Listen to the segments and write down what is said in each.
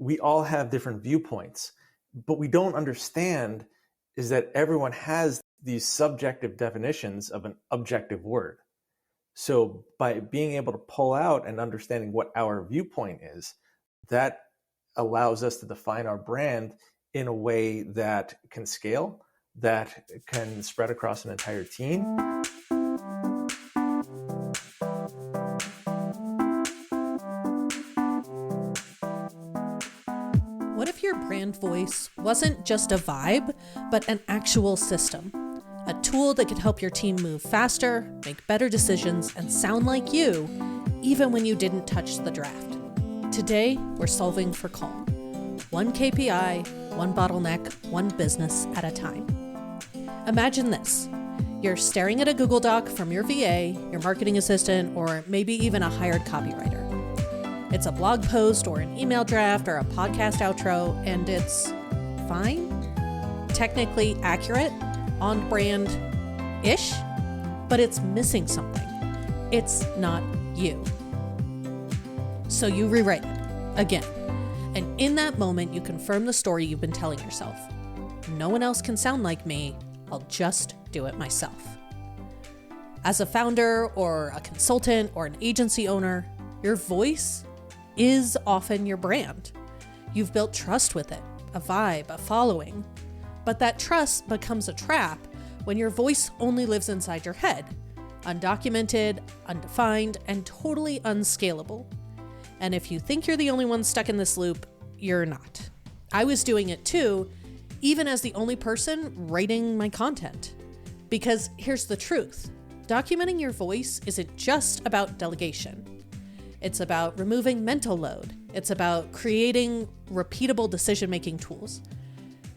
we all have different viewpoints, but we don't understand is that everyone has these subjective definitions of an objective word. So by being able to pull out and understanding what our viewpoint is, that allows us to define our brand in a way that can scale, that can spread across an entire team. What if your brand voice wasn't just a vibe, but an actual system? A tool that could help your team move faster, make better decisions, and sound like you, even when you didn't touch the draft. Today, we're solving for calm. One KPI, one bottleneck, one business at a time. Imagine this. You're staring at a Google Doc from your VA, your marketing assistant, or maybe even a hired copywriter. It's a blog post or an email draft or a podcast outro, and it's fine, technically accurate, on brand-ish, but it's missing something. It's not you. So you rewrite it again. And in that moment, you confirm the story you've been telling yourself. No one else can sound like me. I'll just do it myself. As a founder or a consultant or an agency owner, your voice is often your brand. You've built trust with it, a vibe, a following. But that trust becomes a trap when your voice only lives inside your head, undocumented, undefined, and totally unscalable. And if you think you're the only one stuck in this loop, you're not. I was doing it too, even as the only person writing my content. Because here's the truth. Documenting your voice isn't just about delegation. It's about removing mental load. It's about creating repeatable decision-making tools.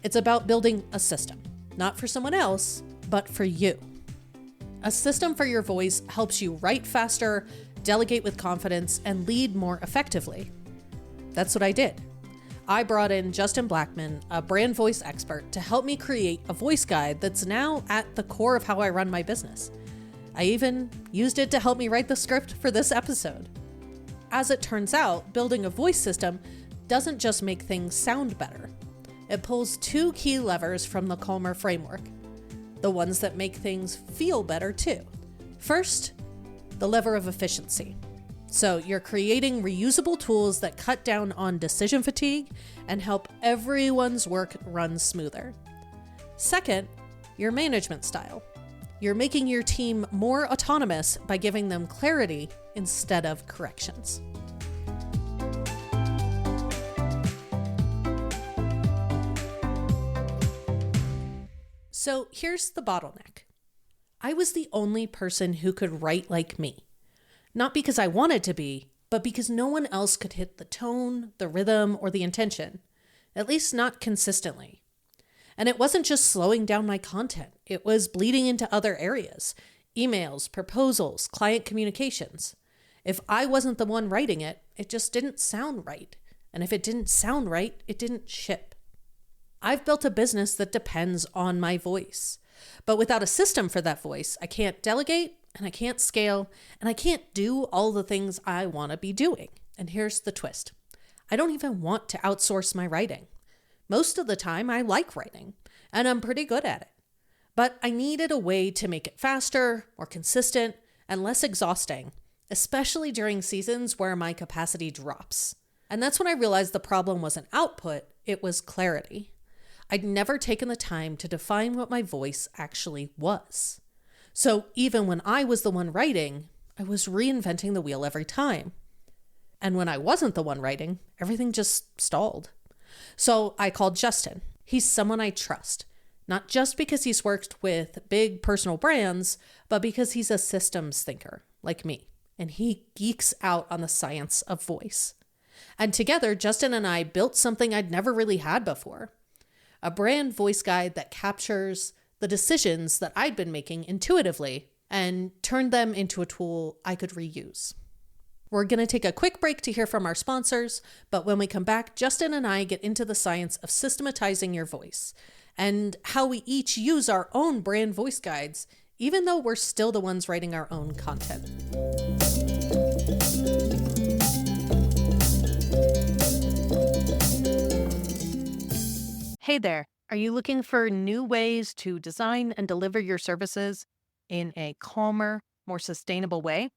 It's about building a system, not for someone else, but for you. A system for your voice helps you write faster, delegate with confidence, and lead more effectively. That's what I did. I brought in Justin Blackman, a brand voice expert, to help me create a voice guide that's now at the core of how I run my business. I even used it to help me write the script for this episode. As it turns out, building a voice system doesn't just make things sound better. It pulls two key levers from the Calmer framework, the ones that make things feel better too. First, the lever of efficiency. So you're creating reusable tools that cut down on decision fatigue and help everyone's work run smoother. Second, your management style. You're making your team more autonomous by giving them clarity instead of corrections. So here's the bottleneck. I was the only person who could write like me. Not because I wanted to be, but because no one else could hit the tone, the rhythm, or the intention, at least not consistently. And it wasn't just slowing down my content. It was bleeding into other areas, emails, proposals, client communications. If I wasn't the one writing it, it just didn't sound right. And if it didn't sound right, it didn't ship. I've built a business that depends on my voice. But without a system for that voice, I can't delegate, and I can't scale, and I can't do all the things I want to be doing. And here's the twist. I don't even want to outsource my writing. Most of the time, I like writing, and I'm pretty good at it. But I needed a way to make it faster, more consistent, and less exhausting, especially during seasons where my capacity drops. And that's when I realized the problem wasn't output, it was clarity. I'd never taken the time to define what my voice actually was. So even when I was the one writing, I was reinventing the wheel every time. And when I wasn't the one writing, everything just stalled. So I called Justin. He's someone I trust, not just because he's worked with big personal brands, but because he's a systems thinker like me, and he geeks out on the science of voice. And together, Justin and I built something I'd never really had before, a brand voice guide that captures the decisions that I'd been making intuitively and turned them into a tool I could reuse. We're going to take a quick break to hear from our sponsors, but when we come back, Justin and I get into the science of systematizing your voice and how we each use our own brand voice guides, even though we're still the ones writing our own content. Hey there. Are you looking for new ways to design and deliver your services in a calmer, more sustainable way?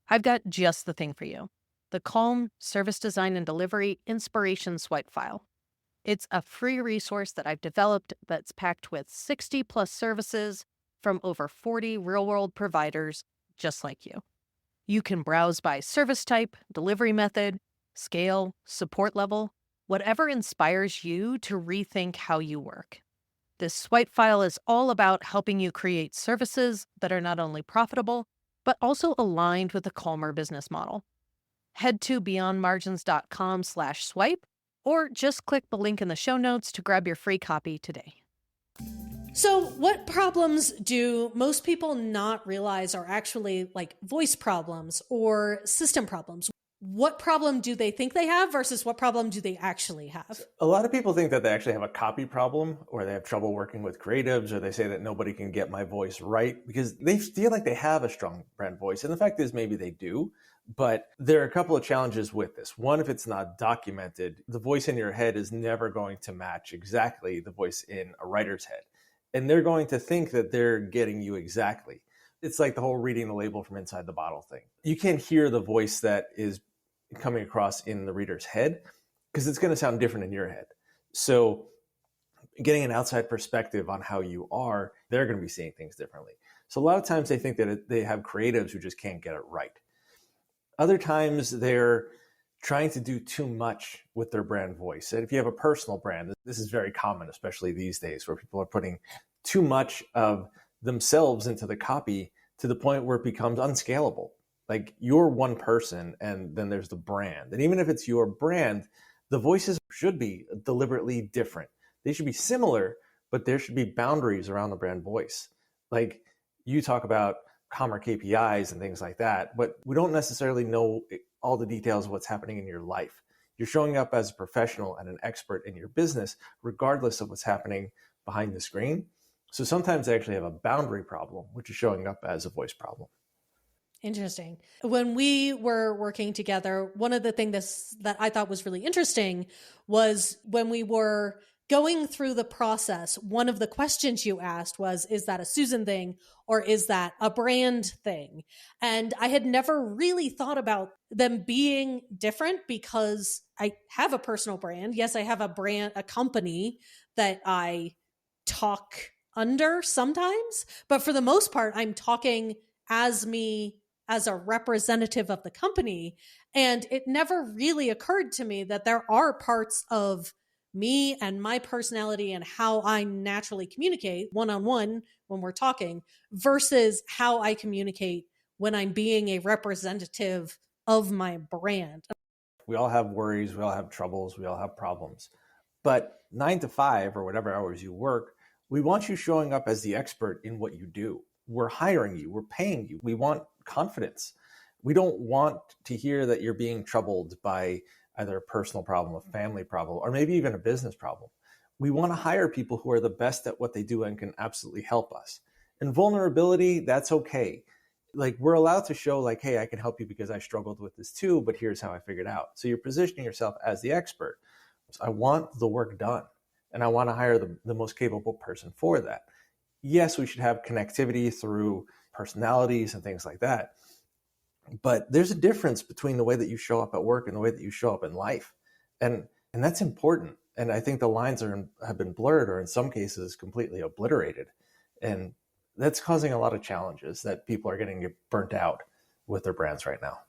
I've got just the thing for you, the Calm Service Design and Delivery Inspiration Swipe File. It's a free resource that I've developed that's packed with 60 plus services from over 40 real world providers just like you. You can browse by service type, delivery method, scale, support level, whatever inspires you to rethink how you work. This swipe file is all about helping you create services that are not only profitable, but also aligned with a calmer business model. Head to beyondmargins.com/swipe or just click the link in the show notes to grab your free copy today. So, what problems do most people not realize are actually like voice problems or system problems? What problem do they think they have versus what problem do they actually have? A lot of people think that they actually have a copy problem, or they have trouble working with creatives, or they say that nobody can get my voice right because they feel like they have a strong brand voice. And the fact is, maybe they do. But there are a couple of challenges with this. One, if it's not documented, the voice in your head is never going to match exactly the voice in a writer's head. And they're going to think that they're getting you exactly. It's like the whole reading the label from inside the bottle thing. You can't hear the voice that is coming across in the reader's head because it's going to sound different in your head. So getting an outside perspective on how you are, they're going to be seeing things differently. So a lot of times they think that they have creatives who just can't get it right. Other times they're trying to do too much with their brand voice. And if you have a personal brand, this is very common, especially these days, where people are putting too much of themselves into the copy to the point where it becomes unscalable. Like, you're one person and then there's the brand. And even if it's your brand, the voices should be deliberately different. They should be similar, but there should be boundaries around the brand voice. Like, you talk about calmer KPIs and things like that, but we don't necessarily know all the details of what's happening in your life. You're showing up as a professional and an expert in your business, regardless of what's happening behind the screen. So sometimes they actually have a boundary problem, which is showing up as a voice problem. Interesting. When we were working together, one of the things that I thought was really interesting was when we were going through the process, one of the questions you asked was, is that a Susan thing or is that a brand thing? And I had never really thought about them being different because I have a personal brand. Yes, I have a brand, a company that I talk under sometimes, but for the most part, I'm talking as me, as a representative of the company. And it never really occurred to me that there are parts of me and my personality and how I naturally communicate one-on-one when we're talking versus how I communicate when I'm being a representative of my brand. We all have worries, we all have troubles, we all have problems. But 9 to 5 or whatever hours you work, we want you showing up as the expert in what you do. We're hiring you, we're paying you. We want confidence. We don't want to hear that you're being troubled by either a personal problem, a family problem, or maybe even a business problem. We want to hire people who are the best at what they do and can absolutely help us. And vulnerability, that's okay. Like, we're allowed to show like, hey, I can help you because I struggled with this too, but here's how I figured out. So you're positioning yourself as the expert. So I want the work done and I want to hire the most capable person for that. Yes, we should have connectivity through personalities and things like that. But there's a difference between the way that you show up at work and the way that you show up in life. And that's important. And I think the lines have been blurred or in some cases completely obliterated. And that's causing a lot of challenges that people are getting burnt out with their brands right now.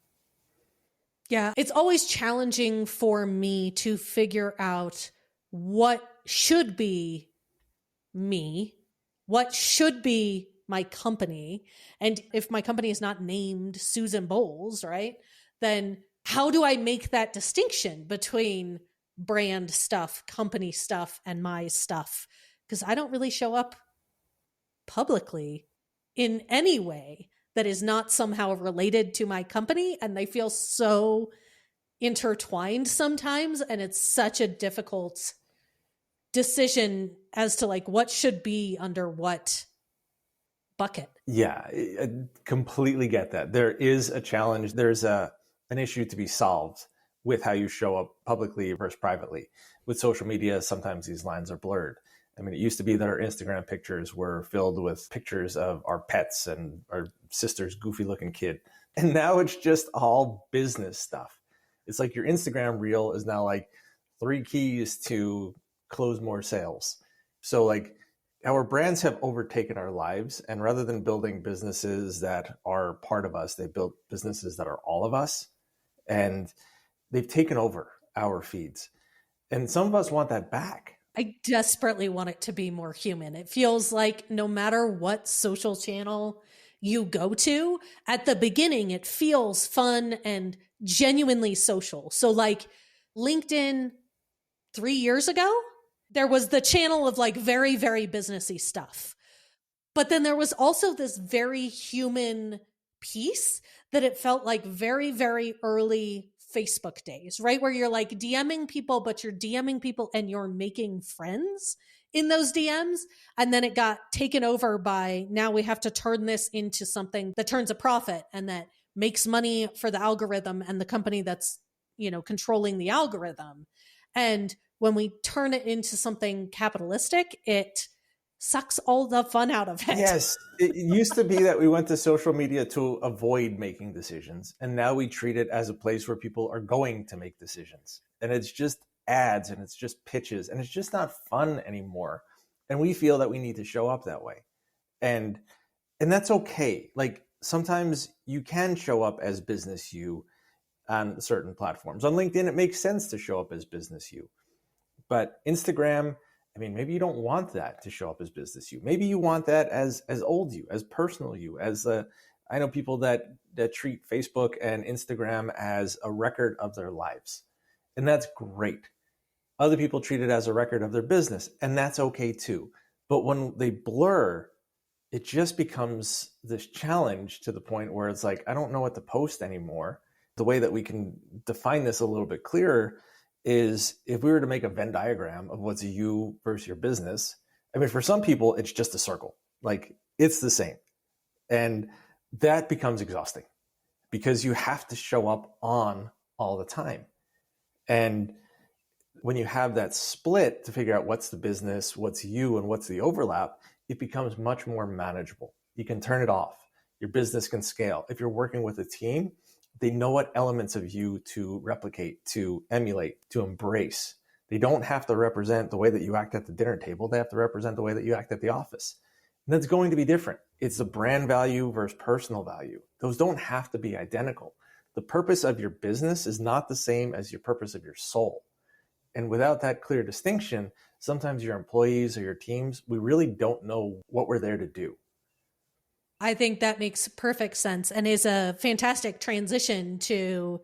Yeah, it's always challenging for me to figure out what should be me, what should be my company. And if my company is not named Susan Bowles, right, then how do I make that distinction between brand stuff, company stuff, and my stuff? Because I don't really show up publicly in any way that is not somehow related to my company. And they feel so intertwined sometimes. And it's such a difficult decision as to like what should be under what bucket. Yeah, I completely get that. There is a challenge. There's an issue to be solved with how you show up publicly versus privately. With social media, sometimes these lines are blurred. I mean, it used to be that our Instagram pictures were filled with pictures of our pets and our sister's goofy looking kid. And now it's just all business stuff. It's like your Instagram reel is now like 3 keys to close more sales. So like our brands have overtaken our lives. And rather than building businesses that are part of us, they built businesses that are all of us. And they've taken over our feeds. And some of us want that back. I desperately want it to be more human. It feels like no matter what social channel you go to, at the beginning, it feels fun and genuinely social. So, like LinkedIn 3 years ago, there was the channel of like very, very businessy stuff. But then there was also this very human piece that it felt like very, very early Facebook days, right? Where you're like DMing people, but you're DMing people and you're making friends in those DMs. And then it got taken over by now we have to turn this into something that turns a profit and that makes money for the algorithm and the company that's, controlling the algorithm. And when we turn it into something capitalistic, it sucks all the fun out of it. Yes. It used to be that we went to social media to avoid making decisions. And now we treat it as a place where people are going to make decisions. And it's just ads and it's just pitches and it's just not fun anymore. And we feel that we need to show up that way. And that's okay. Like sometimes you can show up as business you on certain platforms. On LinkedIn, it makes sense to show up as business you. But Instagram, I mean, maybe you don't want that to show up as business you. Maybe you want that as old you, as personal you, I know people that treat Facebook and Instagram as a record of their lives. And that's great. Other people treat it as a record of their business, and that's okay too. But when they blur, it just becomes this challenge to the point where it's like, I don't know what to post anymore. The way that we can define this a little bit clearer is if we were to make a Venn diagram of what's you versus your business, I mean, for some people, it's just a circle. Like it's the same. And that becomes exhausting because you have to show up on all the time. And when you have that split to figure out what's the business, what's you, and what's the overlap, it becomes much more manageable. You can turn it off. Your business can scale. If you're working with a team, they know what elements of you to replicate, to emulate, to embrace. They don't have to represent the way that you act at the dinner table. They have to represent the way that you act at the office. And that's going to be different. It's the brand value versus personal value. Those don't have to be identical. The purpose of your business is not the same as your purpose of your soul. And without that clear distinction, sometimes your employees or your teams, we really don't know what we're there to do. I think that makes perfect sense and is a fantastic transition to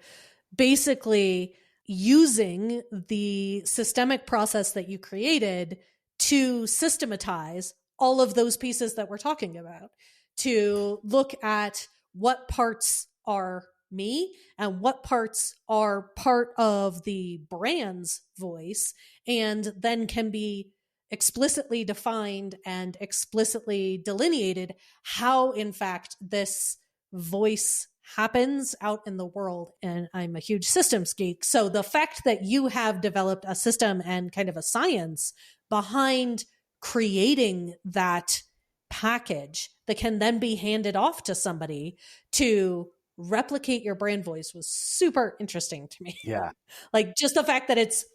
basically using the systemic process that you created to systematize all of those pieces that we're talking about, to look at what parts are me and what parts are part of the brand's voice, and then can be explicitly defined and explicitly delineated how, in fact, this voice happens out in the world. And I'm a huge systems geek. So the fact that you have developed a system and kind of a science behind creating that package that can then be handed off to somebody to replicate your brand voice was super interesting to me. Yeah. Like just the fact that it's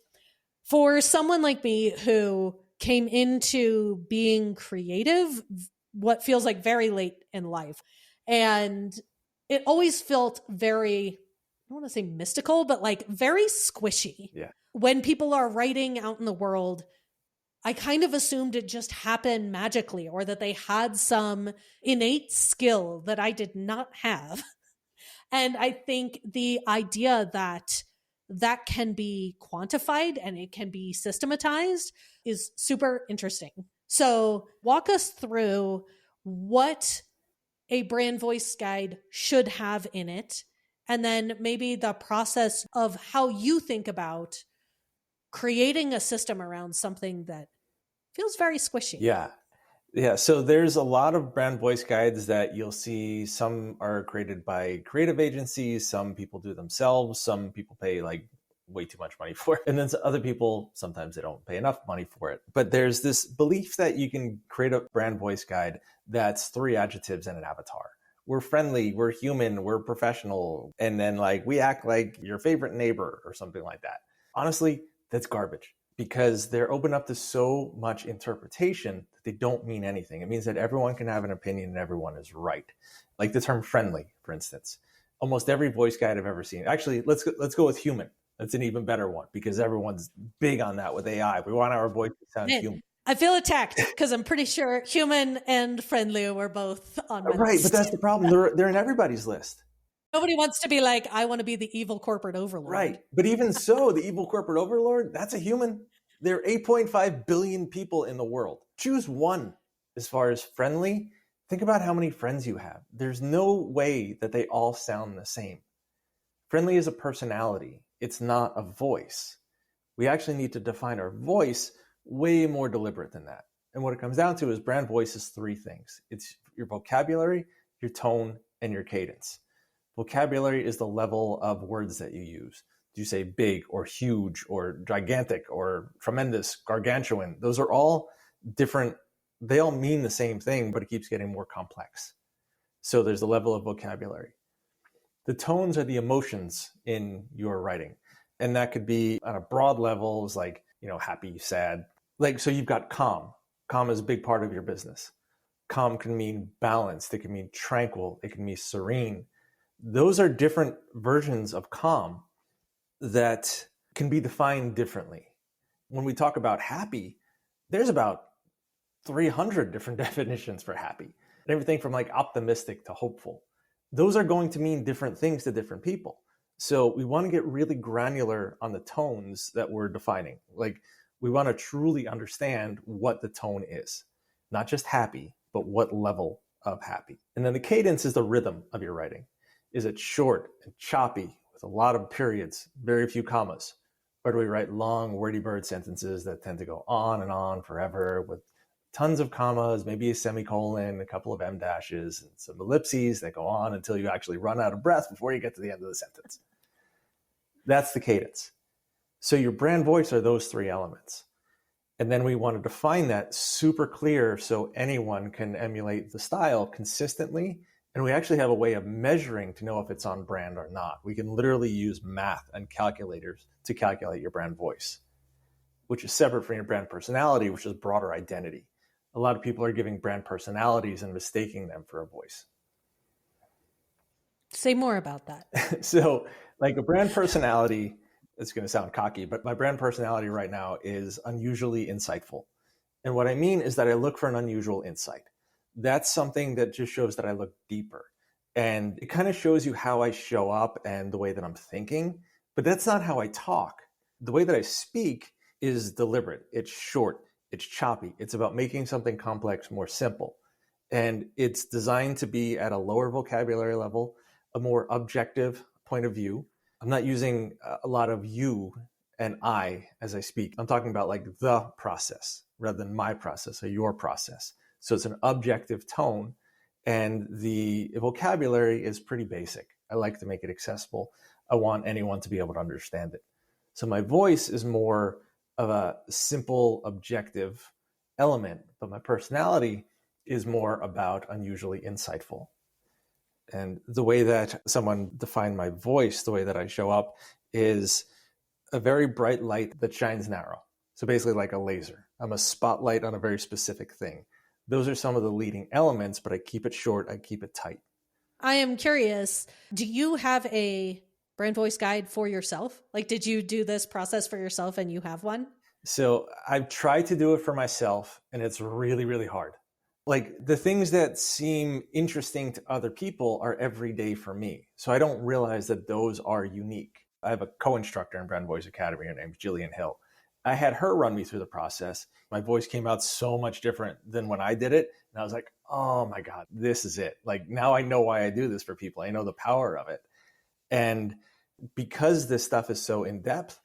for someone like me who came into being creative, what feels like very late in life. And it always felt very, I don't want to say mystical, but like very squishy. Yeah. When people are writing out in the world, I kind of assumed it just happened magically or that they had some innate skill that I did not have. And I think the idea that that can be quantified and it can be systematized is super interesting. So walk us through what a brand voice guide should have in it, and then maybe the process of how you think about creating a system around something that feels very squishy. Yeah. Yeah. So there's a lot of brand voice guides that you'll see. Some are created by creative agencies. Some people do themselves. Some people pay like way too much money for it. And then other people, sometimes they don't pay enough money for it. But there's this belief that you can create a brand voice guide that's 3 adjectives and an avatar. We're friendly, we're human, we're professional, and then like we act like your favorite neighbor or something like that. Honestly, that's garbage because they're open up to so much interpretation that they don't mean anything. It means that everyone can have an opinion and everyone is right. Like the term friendly, for instance. Almost every voice guide I've ever seen. Actually, let's go with human. That's an even better one because everyone's big on that with AI. We want our voice to sound human. I feel attacked because I'm pretty sure human and friendly were both on my right, list. But that's the problem. They're in everybody's list. Nobody wants to be like, I want to be the evil corporate overlord. Right. But even so, the evil corporate overlord, that's a human. There are 8.5 billion people in the world. Choose one. As far as friendly, think about how many friends you have. There's no way that they all sound the same. Friendly is a personality. It's not a voice. We actually need to define our voice way more deliberate than that. And what it comes down to is brand voice is 3 things. It's your vocabulary, your tone, and your cadence. Vocabulary is the level of words that you use. Do you say big or huge or gigantic or tremendous, gargantuan? Those are all different. They all mean the same thing, but it keeps getting more complex. So there's the level of vocabulary. The tones are the emotions in your writing. And that could be on a broad level, like, happy, sad. Like, so you've got calm. Calm is a big part of your business. Calm can mean balanced. It can mean tranquil. It can mean serene. Those are different versions of calm that can be defined differently. When we talk about happy, there's about 300 different definitions for happy. Everything from like optimistic to hopeful. Those are going to mean different things to different people. So we want to get really granular on the tones that we're defining. Like we want to truly understand what the tone is, not just happy, but what level of happy. And then the cadence is the rhythm of your writing. Is it short and choppy with a lot of periods, very few commas? Or do we write long, wordy bird sentences that tend to go on and on forever with tons of commas, maybe a semicolon, a couple of em dashes, and some ellipses that go on until you actually run out of breath before you get to the end of the sentence? That's the cadence. So your brand voice are those 3 elements. And then we want to define that super clear so anyone can emulate the style consistently. And we actually have a way of measuring to know if it's on brand or not. We can literally use math and calculators to calculate your brand voice, which is separate from your brand personality, which is broader identity. A lot of people are giving brand personalities and mistaking them for a voice. Say more about that. So like a brand personality, it's going to sound cocky, but my brand personality right now is unusually insightful. And what I mean is that I look for an unusual insight. That's something that just shows that I look deeper. And it kind of shows you how I show up and the way that I'm thinking, but that's not how I talk. The way that I speak is deliberate. It's short, it's choppy. It's about making something complex more simple. And it's designed to be at a lower vocabulary level, a more objective point of view. I'm not using a lot of you and I as I speak. I'm talking about like the process rather than my process or your process. So it's an objective tone, and the vocabulary is pretty basic. I like to make it accessible. I want anyone to be able to understand it. So my voice is more of a simple, objective element, but my personality is more about unusually insightful. And the way that someone defined my voice, the way that I show up, is a very bright light that shines narrow. So basically like a laser. I'm a spotlight on a very specific thing. Those are some of the leading elements, but I keep it short, I keep it tight. I am curious, do you have a brand voice guide for yourself? Like, did you do this process for yourself and you have one? So I've tried to do it for myself, and it's really, really hard. Like the things that seem interesting to other people are everyday for me. So I don't realize that those are unique. I have a co-instructor in Brand Voice Academy. Her name's Jillian Hill. I had her run me through the process. My voice came out so much different than when I did it. And I was like, oh my God, this is it. Like now I know why I do this for people. I know the power of it. And because this stuff is so in depth,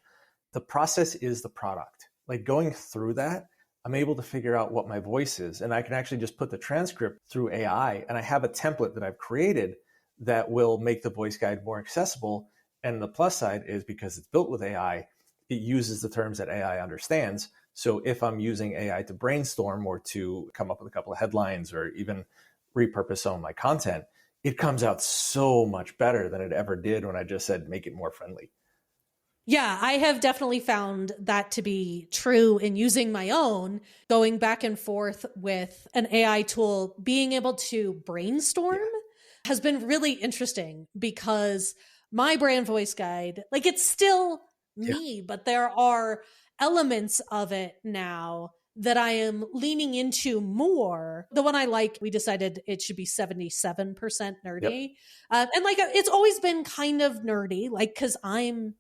the process is the product. Like going through that, I'm able to figure out what my voice is. And I can actually just put the transcript through AI. And I have a template that I've created that will make the voice guide more accessible. And the plus side is because it's built with AI, it uses the terms that AI understands. So if I'm using AI to brainstorm or to come up with a couple of headlines or even repurpose some of my content, it comes out so much better than it ever did when I just said, make it more friendly. Yeah, I have definitely found that to be true in using my own, going back and forth with an AI tool, being able to brainstorm has been really interesting because my brand voice guide, like it's still Yeah. me, but there are elements of it now that I am leaning into more. The one I like, we decided it should be 77% Yep. nerdy. And like it's always been kind of nerdy, like, because I'm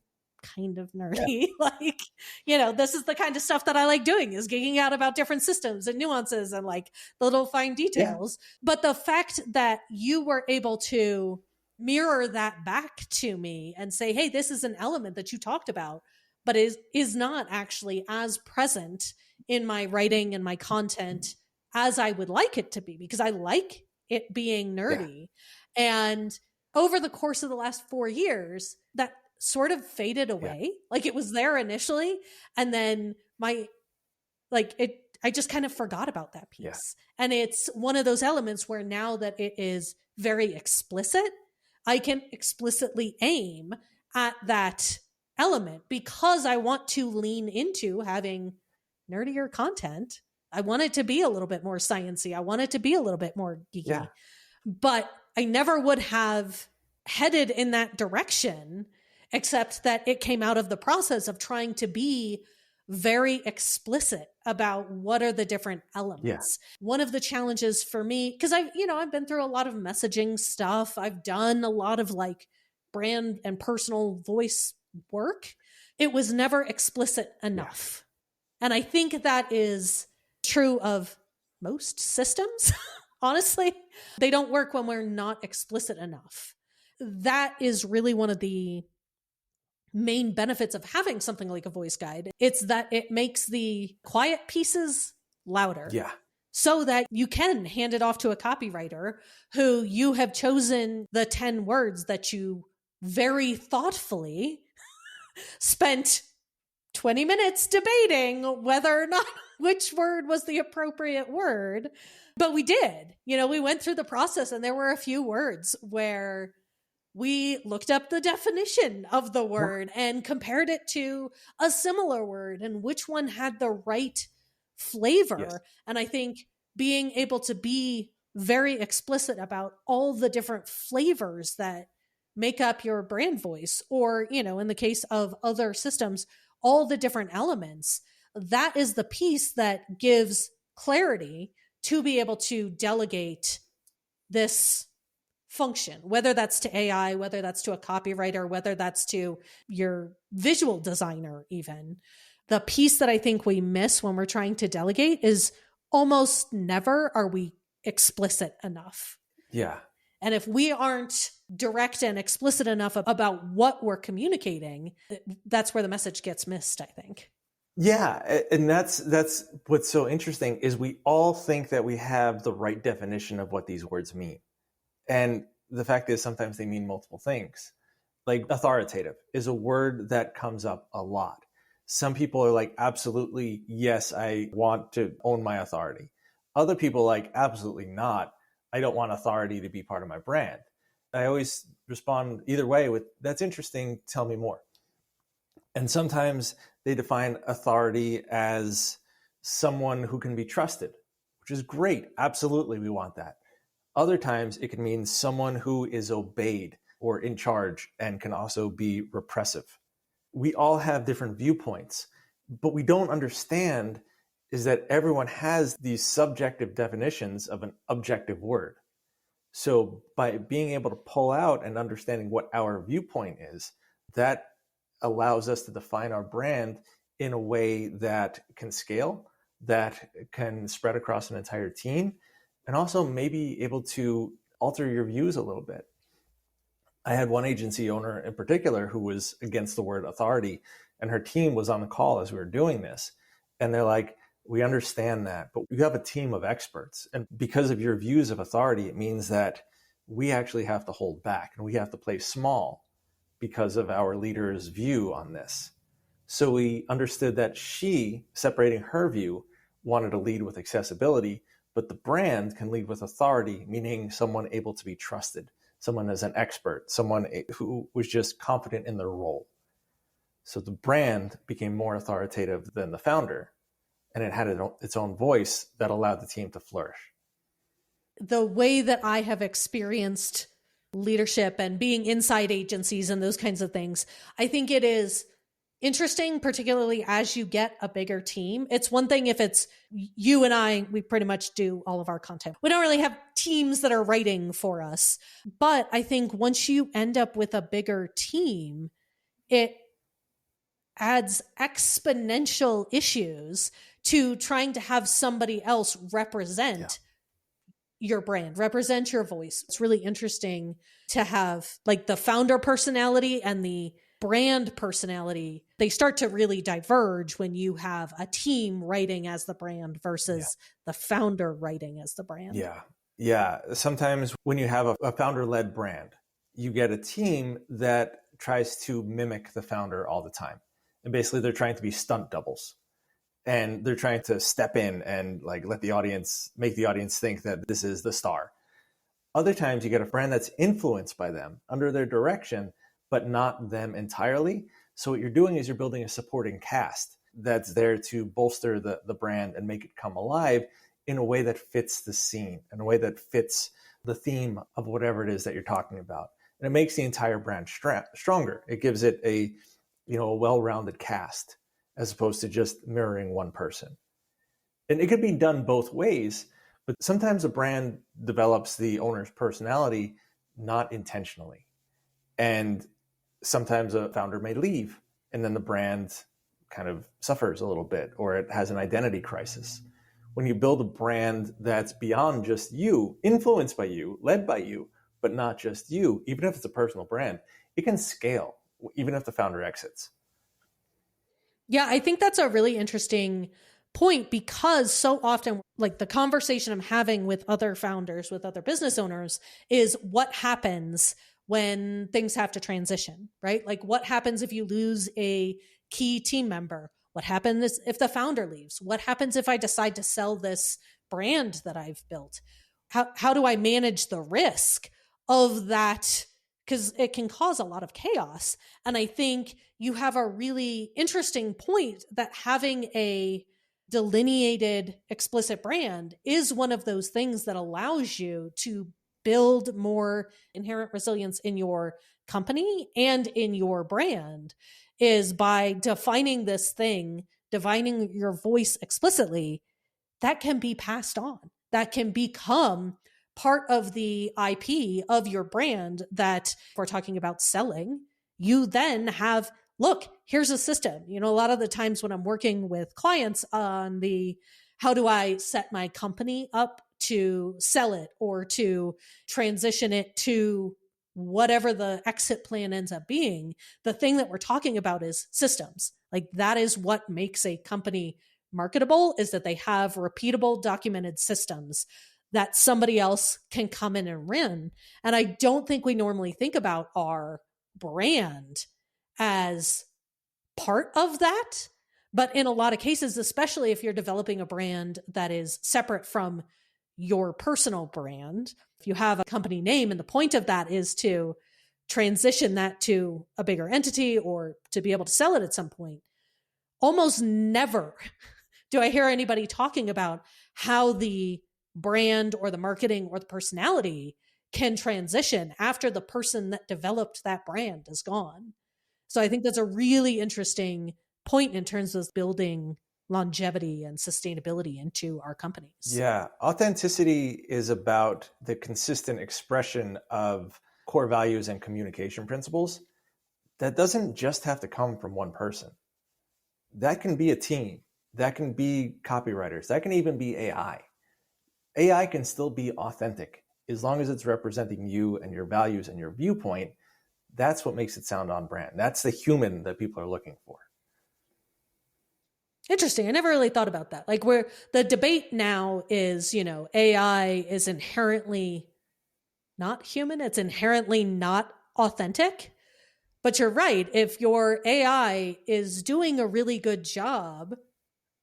kind of nerdy. Like, this is the kind of stuff that I like doing is geeking out about different systems and nuances and like the little fine details. But the fact that you were able to mirror that back to me and say, hey, this is an element that you talked about, but is not actually as present in my writing and my content as I would like it to be, because I like it being nerdy. And over the course of the last 4 years, that sort of faded away. Like it was there initially, and then I just kind of forgot about that piece. And it's one of those elements where now that it is very explicit, I can explicitly aim at that element because I want to lean into having nerdier content. I want it to be a little bit more sciencey. I want it to be a little bit more geeky. But I never would have headed in that direction, except that it came out of the process of trying to be very explicit about what are the different elements. One of the challenges for me, because I've been through a lot of messaging stuff. I've done a lot of like brand and personal voice work. It was never explicit enough. And I think that is true of most systems. Honestly, they don't work when we're not explicit enough. That is really one of the main benefits of having something like a voice guide. It's that it makes the quiet pieces louder. So that you can hand it off to a copywriter who you have chosen the 10 words that you very thoughtfully spent 20 minutes debating whether or not which word was the appropriate word. But we did. We went through the process, and there were a few words where we looked up the definition of the word and compared it to a similar word and which one had the right flavor. And I think being able to be very explicit about all the different flavors that make up your brand voice, or, in the case of other systems, all the different elements, that is the piece that gives clarity to be able to delegate this function, whether that's to AI, whether that's to a copywriter, whether that's to your visual designer even. The piece that I think we miss when we're trying to delegate is almost never are we explicit enough. And if we aren't direct and explicit enough about what we're communicating, that's where the message gets missed, I think. And that's what's so interesting is we all think that we have the right definition of what these words mean. And the fact is sometimes they mean multiple things. Like authoritative is a word that comes up a lot. Some people are like, absolutely, yes, I want to own my authority. Other people are like, absolutely not. I don't want authority to be part of my brand. I always respond either way with, that's interesting, tell me more. And sometimes they define authority as someone who can be trusted, which is great. Absolutely, we want that. Other times it can mean someone who is obeyed or in charge and can also be repressive. We all have different viewpoints, but we don't understand is that everyone has these subjective definitions of an objective word. So by being able to pull out and understanding what our viewpoint is, that allows us to define our brand in a way that can scale, that can spread across an entire team, and also maybe able to alter your views a little bit. I had one agency owner in particular who was against the word authority, and her team was on the call as we were doing this. And they're like, we understand that, but you have a team of experts. And because of your views of authority, it means that we actually have to hold back and we have to play small because of our leader's view on this. So we understood that she, separating her view, wanted to lead with accessibility, but the brand can lead with authority, meaning someone able to be trusted, someone as an expert, someone who was just confident in their role. So the brand became more authoritative than the founder, and it had its own voice that allowed the team to flourish. The way that I have experienced leadership and being inside agencies and those kinds of things, I think it is interesting, particularly as you get a bigger team. It's one thing if it's you and I, we pretty much do all of our content. We don't really have teams that are writing for us. But I think once you end up with a bigger team, it adds exponential issues to trying to have somebody else represent your brand, represent your voice. It's really interesting to have like the founder personality and the brand personality. They start to really diverge when you have a team writing as the brand versus the founder writing as the brand. Yeah. Sometimes when you have a founder-led brand, you get a team that tries to mimic the founder all the time. And basically they're trying to be stunt doubles. And they're trying to step in and like make the audience think that this is the star. Other times you get a brand that's influenced by them under their direction, but not them entirely. So what you're doing is you're building a supporting cast that's there to bolster the brand and make it come alive in a way that fits the scene, in a way that fits the theme of whatever it is that you're talking about. And it makes the entire brand stronger. It gives it a well-rounded cast, as opposed to just mirroring one person. And it could be done both ways, but sometimes a brand develops the owner's personality not intentionally. And sometimes a founder may leave, and then the brand kind of suffers a little bit, or it has an identity crisis. When you build a brand that's beyond just you, influenced by you, led by you, but not just you, even if it's a personal brand, it can scale, even if the founder exits. Yeah, I think that's a really interesting point because so often, like the conversation I'm having with other founders, with other business owners, is what happens when things have to transition, right? Like what happens if you lose a key team member? What happens if the founder leaves? What happens if I decide to sell this brand that I've built? How do I manage the risk of that? Because it can cause a lot of chaos. And I think you have a really interesting point that having a delineated, explicit brand is one of those things that allows you to build more inherent resilience in your company and in your brand, is by defining this thing, defining your voice explicitly, that can be passed on. That can become part of the IP of your brand that if we're talking about selling, you then have, look, here's a system. A lot of the times when I'm working with clients on the, how do I set my company up to sell it or to transition it to whatever the exit plan ends up being, the thing that we're talking about is systems. Like that is what makes a company marketable, is that they have repeatable, documented systems that somebody else can come in and run. And I don't think we normally think about our brand as part of that. But in a lot of cases, especially if you're developing a brand that is separate from your personal brand, if you have a company name and the point of that is to transition that to a bigger entity or to be able to sell it at some point, almost never do I hear anybody talking about how the brand or the marketing or the personality can transition after the person that developed that brand is gone. So I think that's a really interesting point in terms of building longevity and sustainability into our companies. Yeah, authenticity is about the consistent expression of core values and communication principles. That doesn't just have to come from one person. That can be a team. That can be copywriters. That can even be AI. AI can still be authentic as long as it's representing you and your values and your viewpoint. That's what makes it sound on brand. That's the human that people are looking for. Interesting. I never really thought about that. Like where the debate now is, AI is inherently not human. It's inherently not authentic. But you're right. If your AI is doing a really good job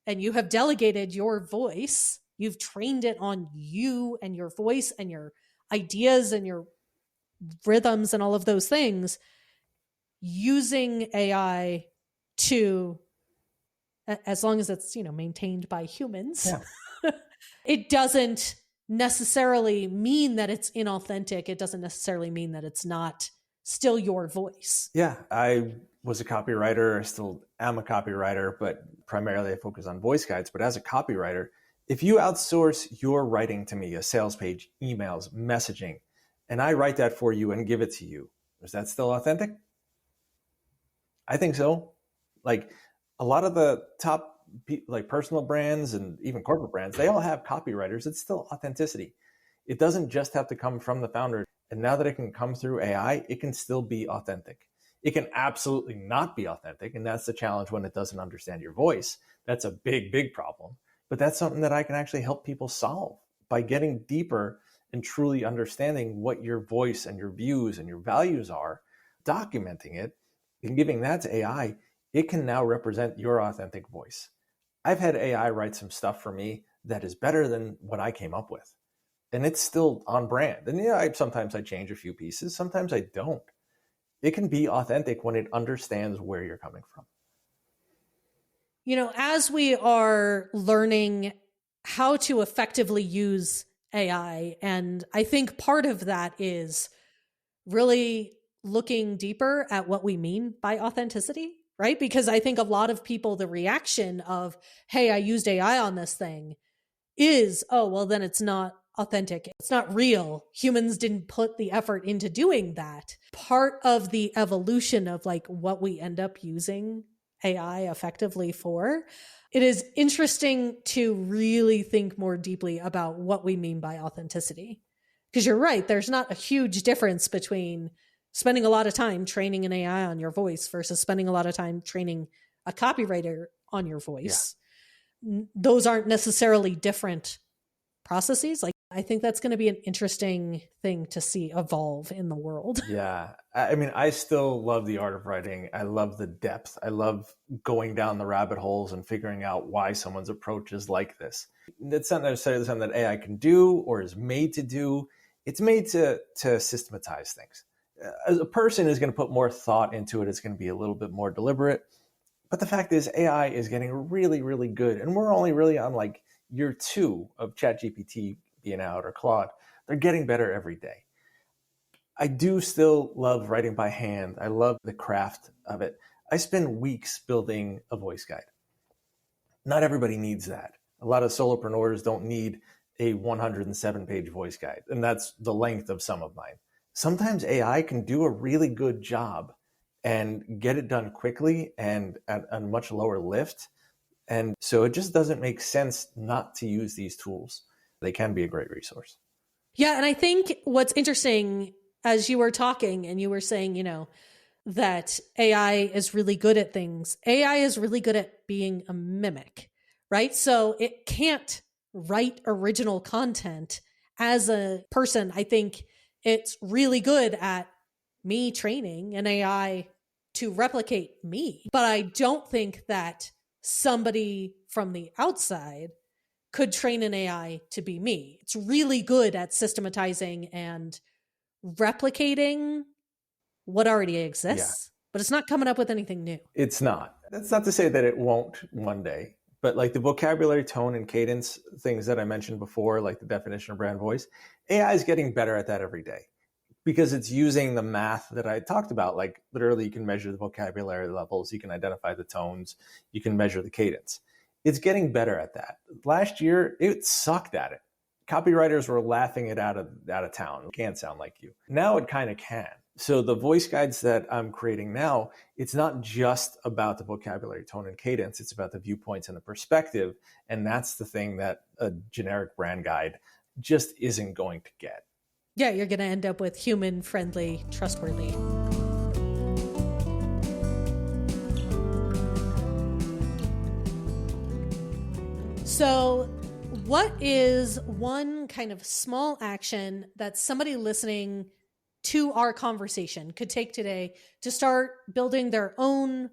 and you have delegated your voice, you've trained it on you and your voice and your ideas and your rhythms and all of those things, using AI to, as long as it's, maintained by humans, it doesn't necessarily mean that it's inauthentic. It doesn't necessarily mean that it's not still your voice. Yeah, I was a copywriter. I still am a copywriter, but primarily I focus on voice guides. But as a copywriter, if you outsource your writing to me, a sales page, emails, messaging, and I write that for you and give it to you, is that still authentic? I think so. Like a lot of the top like personal brands and even corporate brands, they all have copywriters. It's still authenticity. It doesn't just have to come from the founder. And now that it can come through AI, it can still be authentic. It can absolutely not be authentic. And that's the challenge when it doesn't understand your voice. That's a big, big problem. But that's something that I can actually help people solve by getting deeper and truly understanding what your voice and your views and your values are, documenting it, and giving that to AI. It can now represent your authentic voice. I've had AI write some stuff for me that is better than what I came up with. And it's still on brand. And sometimes I change a few pieces. Sometimes I don't. It can be authentic when it understands where you're coming from. As we are learning how to effectively use AI, and I think part of that is really looking deeper at what we mean by authenticity, right? Because I think a lot of people, the reaction of, hey, I used AI on this thing is, oh, well, then it's not authentic. It's not real. Humans didn't put the effort into doing that. Part of the evolution of like what we end up using AI effectively for, it is interesting to really think more deeply about what we mean by authenticity. Because you're right, there's not a huge difference between spending a lot of time training an AI on your voice versus spending a lot of time training a copywriter on your voice. Yeah. Those aren't necessarily different processes. Like, I think that's going to be an interesting thing to see evolve in the world. Yeah. I mean, I still love the art of writing. I love the depth. I love going down the rabbit holes and figuring out why someone's approach is like this. It's not necessarily something that AI can do or is made to do. It's made to systematize things. As a person is going to put more thought into it, it's going to be a little bit more deliberate. But the fact is, AI is getting really, really good. And we're only really on like year 2 of ChatGPT being out, or Claude. They're getting better every day. I do still love writing by hand. I love the craft of it. I spend weeks building a voice guide. Not everybody needs that. A lot of solopreneurs don't need a 107-page voice guide, and that's the length of some of mine. Sometimes AI can do a really good job and get it done quickly and at a much lower lift. And so it just doesn't make sense not to use these tools. They can be a great resource. Yeah. And I think what's interesting, as you were talking and you were saying, that AI is really good at things. AI is really good at being a mimic, right? So it can't write original content as a person. I think it's really good at me training an AI to replicate me. But I don't think that somebody from the outside could train an AI to be me. It's really good at systematizing and replicating what already exists, but it's not coming up with anything new. It's not. That's not to say that it won't one day, but like the vocabulary, tone, and cadence, things that I mentioned before, like the definition of brand voice, AI is getting better at that every day because it's using the math that I talked about. Like literally you can measure the vocabulary levels, you can identify the tones, you can measure the cadence. It's getting better at that. Last year, it sucked at it. Copywriters were laughing it out of town. It can't sound like you. Now it kind of can. So the voice guides that I'm creating now, it's not just about the vocabulary, tone, and cadence. It's about the viewpoints and the perspective. And that's the thing that a generic brand guide just isn't going to get. Yeah, you're going to end up with human-friendly, trustworthy. So what is one kind of small action that somebody listening to our conversation could take today to start building their own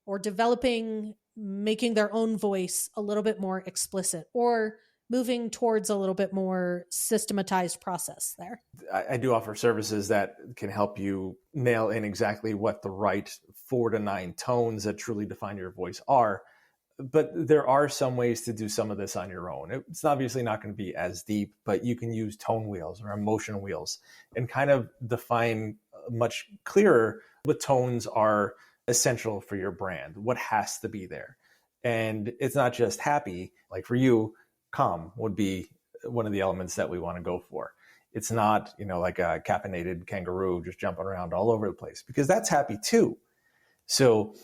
or developing, making their own voice a little bit more explicit or moving towards a little bit more systematized process there? I do offer services that can help you nail in exactly what the right 4 to 9 tones that truly define your voice are. But there are some ways to do some of this on your own. It's obviously not going to be as deep, but you can use tone wheels or emotion wheels and kind of define much clearer what tones are essential for your brand, what has to be there. And it's not just happy. Like for you, calm would be one of the elements that we want to go for. It's not, like a caffeinated kangaroo just jumping around all over the place, because that's happy too. So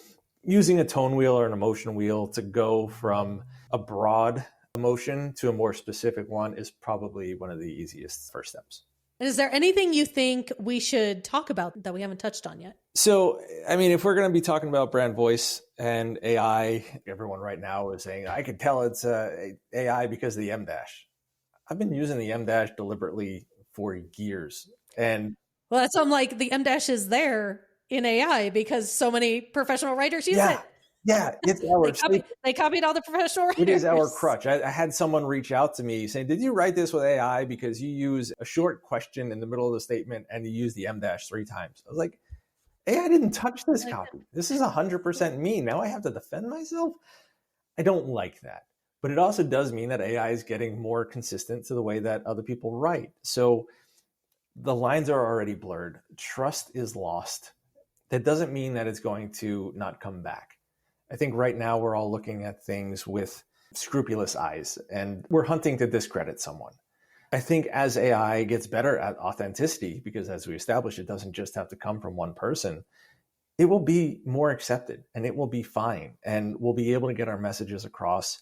using a tone wheel or an emotion wheel to go from a broad emotion to a more specific one is probably one of the easiest first steps. And is there anything you think we should talk about that we haven't touched on yet? So, if we're going to be talking about brand voice and AI, everyone right now is saying, I can tell it's AI because of the M-dash. I've been using the M-dash deliberately for years. And well, that's like the M-dash is there in AI because so many professional writers use it. Yeah, it's our they copied all the professional writers. It is our crutch. I had someone reach out to me saying, did you write this with AI because you use a short question in the middle of the statement and you use the M-dash 3 times? I was like, AI didn't touch this copy. This is 100% me. Now I have to defend myself? I don't like that. But it also does mean that AI is getting more consistent to the way that other people write. So the lines are already blurred. Trust is lost. That doesn't mean that it's going to not come back. I think right now we're all looking at things with scrupulous eyes and we're hunting to discredit someone. I think as AI gets better at authenticity, because as we established, it doesn't just have to come from one person, it will be more accepted and it will be fine. And we'll be able to get our messages across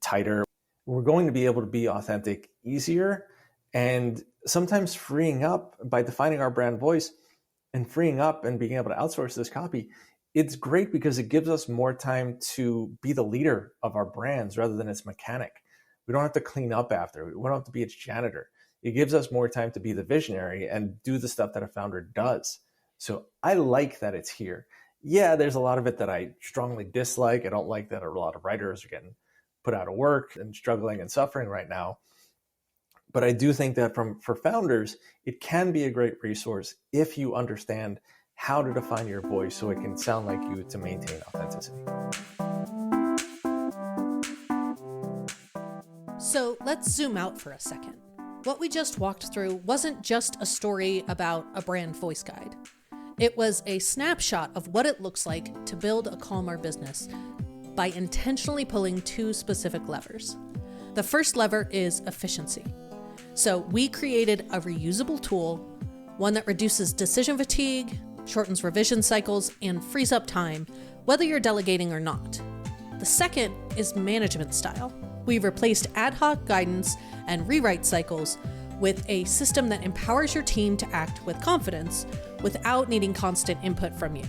tighter. We're going to be able to be authentic easier and sometimes freeing up by defining our brand voice and freeing up and being able to outsource this copy. It's great because it gives us more time to be the leader of our brands rather than its mechanic. We don't have to clean up after. We don't have to be its janitor. It gives us more time to be the visionary and do the stuff that a founder does. So I like that it's here. Yeah, there's a lot of it that I strongly dislike. I don't like that a lot of writers are getting put out of work and struggling and suffering right now. But I do think that for founders, it can be a great resource if you understand how to define your voice so it can sound like you to maintain authenticity. So let's zoom out for a second. What we just walked through wasn't just a story about a brand voice guide. It was a snapshot of what it looks like to build a calmer business by intentionally pulling 2 specific levers. The first lever is efficiency. So we created a reusable tool, one that reduces decision fatigue, shortens revision cycles, and frees up time, whether you're delegating or not. The second is management style. We replaced ad hoc guidance and rewrite cycles with a system that empowers your team to act with confidence without needing constant input from you.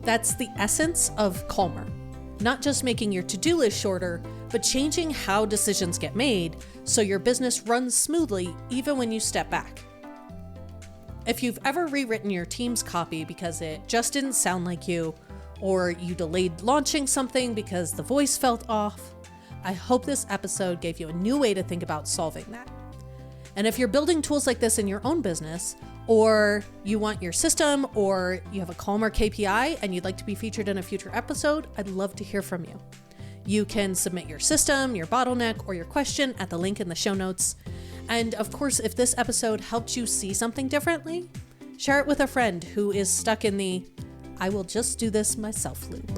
That's the essence of Calmer. Not just making your to-do list shorter, but changing how decisions get made so your business runs smoothly even when you step back. If you've ever rewritten your team's copy because it just didn't sound like you, or you delayed launching something because the voice felt off, I hope this episode gave you a new way to think about solving that. And if you're building tools like this in your own business, or you want your system, or you have a Calmer KPI and you'd like to be featured in a future episode, I'd love to hear from you. You can submit your system, your bottleneck, or your question at the link in the show notes. And of course, if this episode helped you see something differently, share it with a friend who is stuck in the I will just do this myself loop.